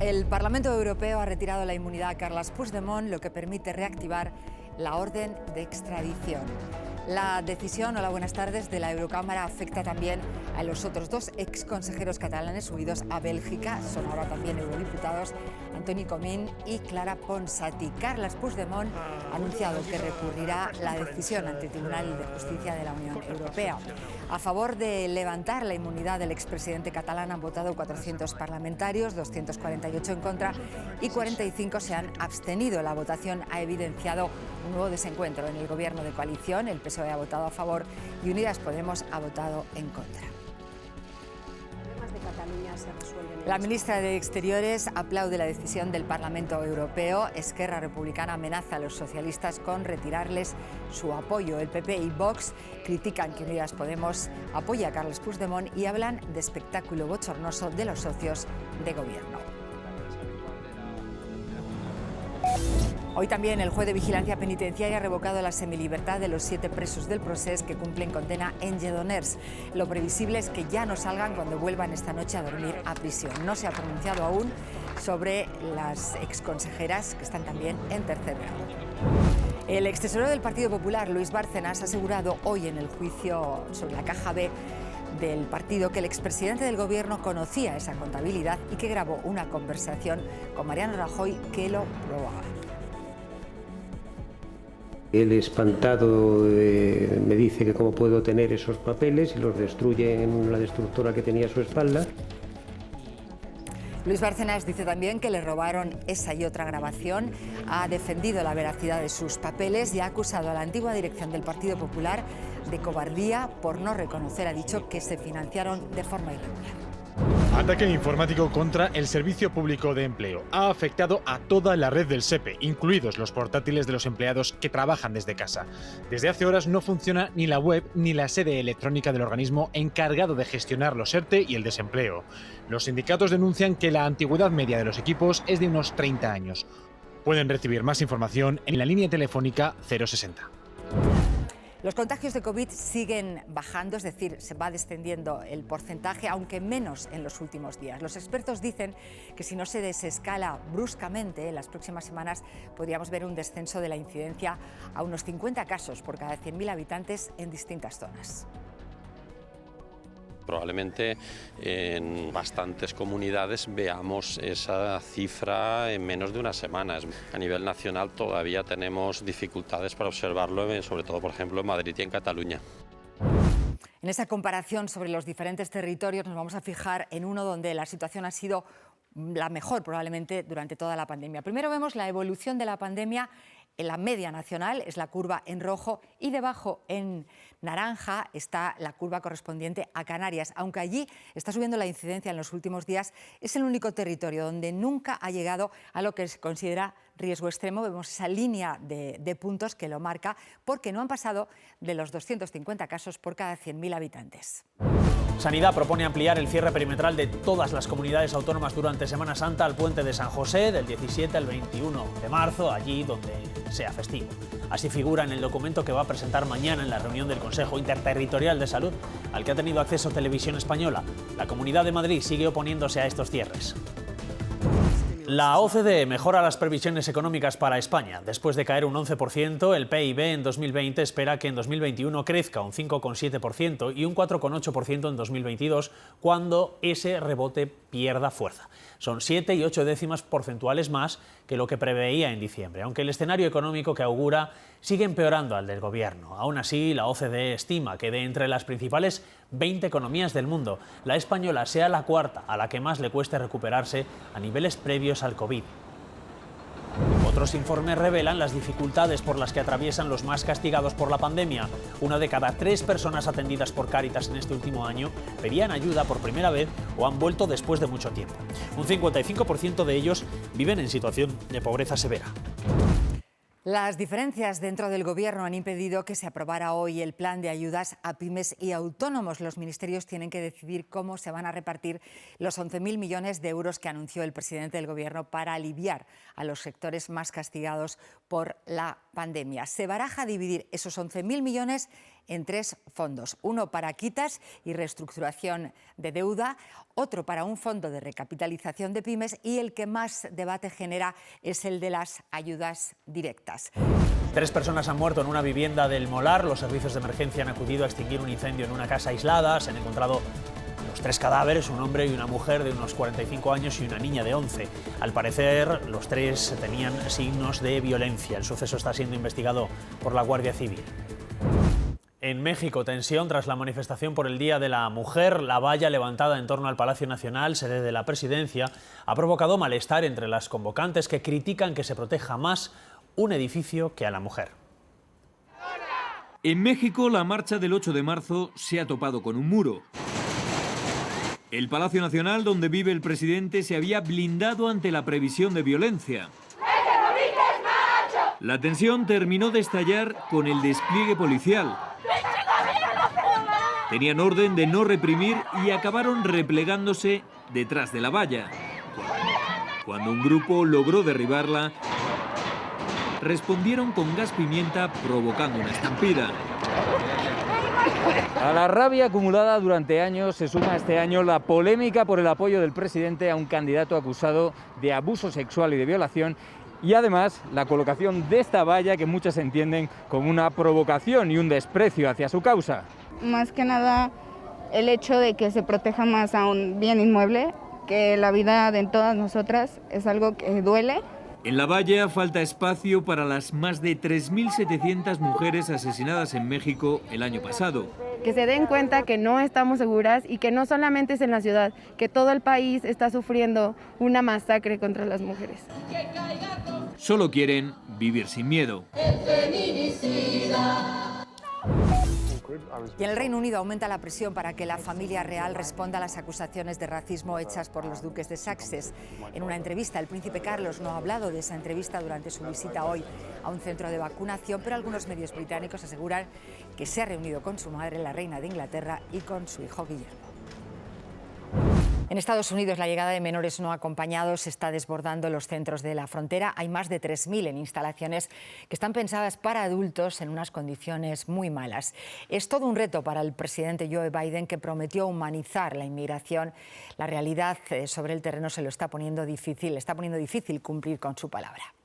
El Parlamento Europeo ha retirado la inmunidad a Carles Puigdemont, lo que permite reactivar la orden de extradición. La decisión, hola, buenas tardes, de la Eurocámara afecta también a los otros dos exconsejeros catalanes huidos a Bélgica. Son ahora también eurodiputados Antoni Comín y Clara Ponsatí. Carles Puigdemont ha anunciado que recurrirá la decisión ante el Tribunal de Justicia de la Unión Europea. A favor de levantar la inmunidad del expresidente catalán han votado 400 parlamentarios, 248 en contra y 45 se han abstenido. La votación ha evidenciado un nuevo desencuentro en el gobierno de coalición. El PSOE ha votado a favor y Unidas Podemos ha votado en contra. La ministra de Exteriores aplaude la decisión del Parlamento Europeo. Esquerra Republicana amenaza a los socialistas con retirarles su apoyo. El PP y Vox critican que Unidas Podemos apoye a Carles Puigdemont y hablan de espectáculo bochornoso de los socios de gobierno. Hoy también el juez de vigilancia penitenciaria ha revocado la semilibertad de los 7 presos del Procés que cumplen condena en Lledoners. Lo previsible es que ya no salgan cuando vuelvan esta noche a dormir a prisión. No se ha pronunciado aún sobre las exconsejeras que están también en tercer grado. El extesorero del Partido Popular, Luis Bárcenas, ha asegurado hoy en el juicio sobre la caja B del partido que el expresidente del gobierno conocía esa contabilidad y que grabó una conversación con Mariano Rajoy que lo probaba. Él, espantado, me dice que cómo puedo tener esos papeles y los destruye en la destructora que tenía a su espalda. Luis Bárcenas dice también que le robaron esa y otra grabación, ha defendido la veracidad de sus papeles y ha acusado a la antigua dirección del Partido Popular de cobardía por no reconocer, ha dicho, que se financiaron de forma irregular. Ataque informático contra el Servicio Público de Empleo. Ha afectado a toda la red del SEPE, incluidos los portátiles de los empleados que trabajan desde casa. Desde hace horas no funciona ni la web ni la sede electrónica del organismo encargado de gestionar los ERTE y el desempleo. Los sindicatos denuncian que la antigüedad media de los equipos es de unos 30 años. Pueden recibir más información en la línea telefónica 060. Los contagios de COVID siguen bajando, es decir, se va descendiendo el porcentaje, aunque menos en los últimos días. Los expertos dicen que si no se desescala bruscamente, en las próximas semanas podríamos ver un descenso de la incidencia a unos 50 casos por cada 100.000 habitantes en distintas zonas. Probablemente en bastantes comunidades veamos esa cifra en menos de unas semanas. A nivel nacional todavía tenemos dificultades para observarlo, sobre todo, por ejemplo, en Madrid y en Cataluña. En esa comparación sobre los diferentes territorios nos vamos a fijar en uno donde la situación ha sido la mejor probablemente durante toda la pandemia. Primero vemos la evolución de la pandemia en la media nacional, es la curva en rojo, y debajo en naranja está la curva correspondiente a Canarias. Aunque allí está subiendo la incidencia en los últimos días, es el único territorio donde nunca ha llegado a lo que se considera riesgo extremo. Vemos esa línea de puntos que lo marca porque no han pasado de los 250 casos por cada 100.000 habitantes. Sanidad propone ampliar el cierre perimetral de todas las comunidades autónomas durante Semana Santa al puente de San José del 17 al 21 de marzo, allí donde sea festivo. Así figura en el documento que va a presentar mañana en la reunión del Consejo Interterritorial de Salud, al que ha tenido acceso Televisión Española. La Comunidad de Madrid sigue oponiéndose a estos cierres. La OCDE mejora las previsiones económicas para España. Después de caer un 11%, el PIB en 2020 espera que en 2021 crezca un 5,7% y un 4,8% en 2022, cuando ese rebote pierda fuerza. Son 7 y 8 décimas porcentuales más que lo que preveía en diciembre, aunque el escenario económico que augura sigue empeorando al del gobierno. Aún así, la OCDE estima que de entre las principales 20 economías del mundo, la española sea la cuarta a la que más le cueste recuperarse a niveles previos al COVID. Otros informes revelan las dificultades por las que atraviesan los más castigados por la pandemia. 1 de cada 3 personas atendidas por Cáritas en este último año pedían ayuda por primera vez o han vuelto después de mucho tiempo. Un 55% de ellos viven en situación de pobreza severa. Las diferencias dentro del Gobierno han impedido que se aprobara hoy el plan de ayudas a pymes y autónomos. Los ministerios tienen que decidir cómo se van a repartir los 11.000 millones de euros que anunció el presidente del Gobierno para aliviar a los sectores más castigados por la pandemia. Se baraja dividir esos 11.000 millones en 3 fondos. Uno para quitas y reestructuración de deuda, otro para un fondo de recapitalización de pymes y el que más debate genera es el de las ayudas directas. 3 personas han muerto en una vivienda del Molar. Los servicios de emergencia han acudido a extinguir un incendio en una casa aislada. Se han encontrado los 3 cadáveres, un hombre y una mujer de unos 45 años y una niña de 11. Al parecer, los 3 tenían signos de violencia. El suceso está siendo investigado por la Guardia Civil. En México, tensión tras la manifestación por el Día de la Mujer. La valla levantada en torno al Palacio Nacional, sede de la Presidencia, ha provocado malestar entre las convocantes que critican que se proteja más un edificio que a la mujer. En México, la marcha del 8 de marzo se ha topado con un muro. El Palacio Nacional, donde vive el presidente, se había blindado ante la previsión de violencia. La tensión terminó de estallar con el despliegue policial. Tenían orden de no reprimir y acabaron replegándose detrás de la valla. Cuando un grupo logró derribarla, respondieron con gas pimienta provocando una estampida. A la rabia acumulada durante años se suma este año la polémica por el apoyo del presidente a un candidato acusado de abuso sexual y de violación, y además la colocación de esta valla que muchos entienden como una provocación y un desprecio hacia su causa. Más que nada el hecho de que se proteja más a un bien inmueble, que la vida de todas nosotras es algo que duele. En la valla falta espacio para las más de 3.700 mujeres asesinadas en México el año pasado. Que se den cuenta que no estamos seguras y que no solamente es en la ciudad, que todo el país está sufriendo una masacre contra las mujeres. Solo quieren vivir sin miedo. Y en el Reino Unido aumenta la presión para que la familia real responda a las acusaciones de racismo hechas por los duques de Sussex. En una entrevista, el príncipe Carlos no ha hablado de esa entrevista durante su visita hoy a un centro de vacunación, pero algunos medios británicos aseguran que se ha reunido con su madre, la reina de Inglaterra, y con su hijo Guillermo. En Estados Unidos, la llegada de menores no acompañados está desbordando los centros de la frontera. Hay más de 3.000 en instalaciones que están pensadas para adultos en unas condiciones muy malas. Es todo un reto para el presidente Joe Biden, que prometió humanizar la inmigración. La realidad sobre el terreno se lo está poniendo difícil cumplir con su palabra.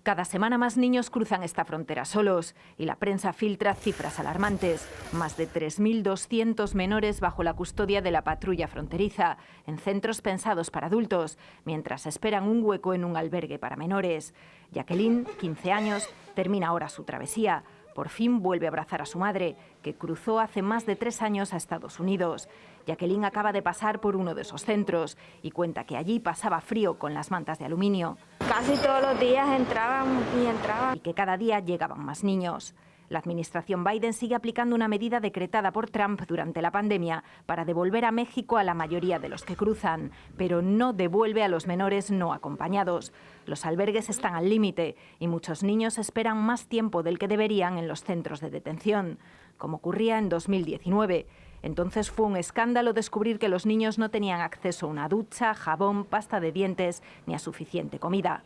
Cada semana más niños cruzan esta frontera solos y la prensa filtra cifras alarmantes. Más de 3.200 menores bajo la custodia de la patrulla fronteriza, en centros pensados para adultos, mientras esperan un hueco en un albergue para menores. Jacqueline, 15 años, termina ahora su travesía. Por fin vuelve a abrazar a su madre, que cruzó hace más de 3 años a Estados Unidos. Jacqueline acaba de pasar por uno de esos centros y cuenta que allí pasaba frío con las mantas de aluminio. Casi todos los días entraban y entraban. Y que cada día llegaban más niños. La administración Biden sigue aplicando una medida decretada por Trump durante la pandemia para devolver a México a la mayoría de los que cruzan, pero no devuelve a los menores no acompañados. Los albergues están al límite y muchos niños esperan más tiempo del que deberían en los centros de detención, como ocurría en 2019. Entonces fue un escándalo descubrir que los niños no tenían acceso a una ducha, jabón, pasta de dientes ni a suficiente comida.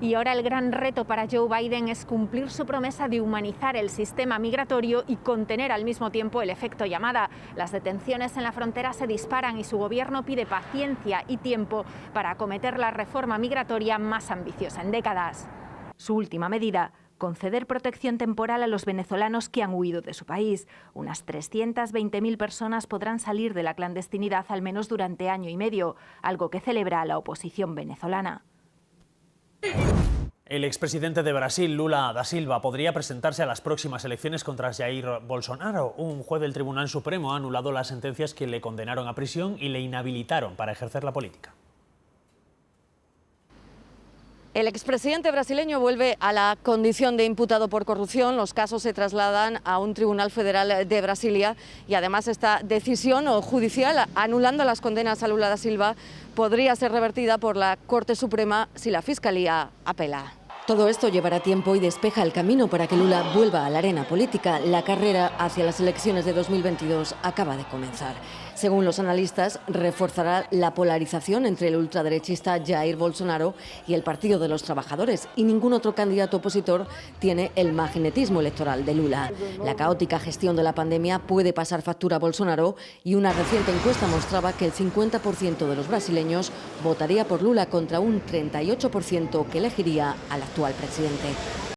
Y ahora el gran reto para Joe Biden es cumplir su promesa de humanizar el sistema migratorio y contener al mismo tiempo el efecto llamada. Las detenciones en la frontera se disparan y su gobierno pide paciencia y tiempo para acometer la reforma migratoria más ambiciosa en décadas. Su última medida: conceder protección temporal a los venezolanos que han huido de su país. Unas 320.000 personas podrán salir de la clandestinidad al menos durante año y medio, algo que celebra la oposición venezolana. El expresidente de Brasil, Lula da Silva, podría presentarse a las próximas elecciones contra Jair Bolsonaro. Un juez del Tribunal Supremo ha anulado las sentencias que le condenaron a prisión y le inhabilitaron para ejercer la política. El expresidente brasileño vuelve a la condición de imputado por corrupción. Los casos se trasladan a un tribunal federal de Brasilia y además esta decisión judicial anulando las condenas a Lula da Silva podría ser revertida por la Corte Suprema si la Fiscalía apela. Todo esto llevará tiempo y despeja el camino para que Lula vuelva a la arena política. La carrera hacia las elecciones de 2022 acaba de comenzar. Según los analistas, reforzará la polarización entre el ultraderechista Jair Bolsonaro y el Partido de los Trabajadores, y ningún otro candidato opositor tiene el magnetismo electoral de Lula. La caótica gestión de la pandemia puede pasar factura a Bolsonaro, y una reciente encuesta mostraba que el 50% de los brasileños votaría por Lula contra un 38% que elegiría al actual presidente.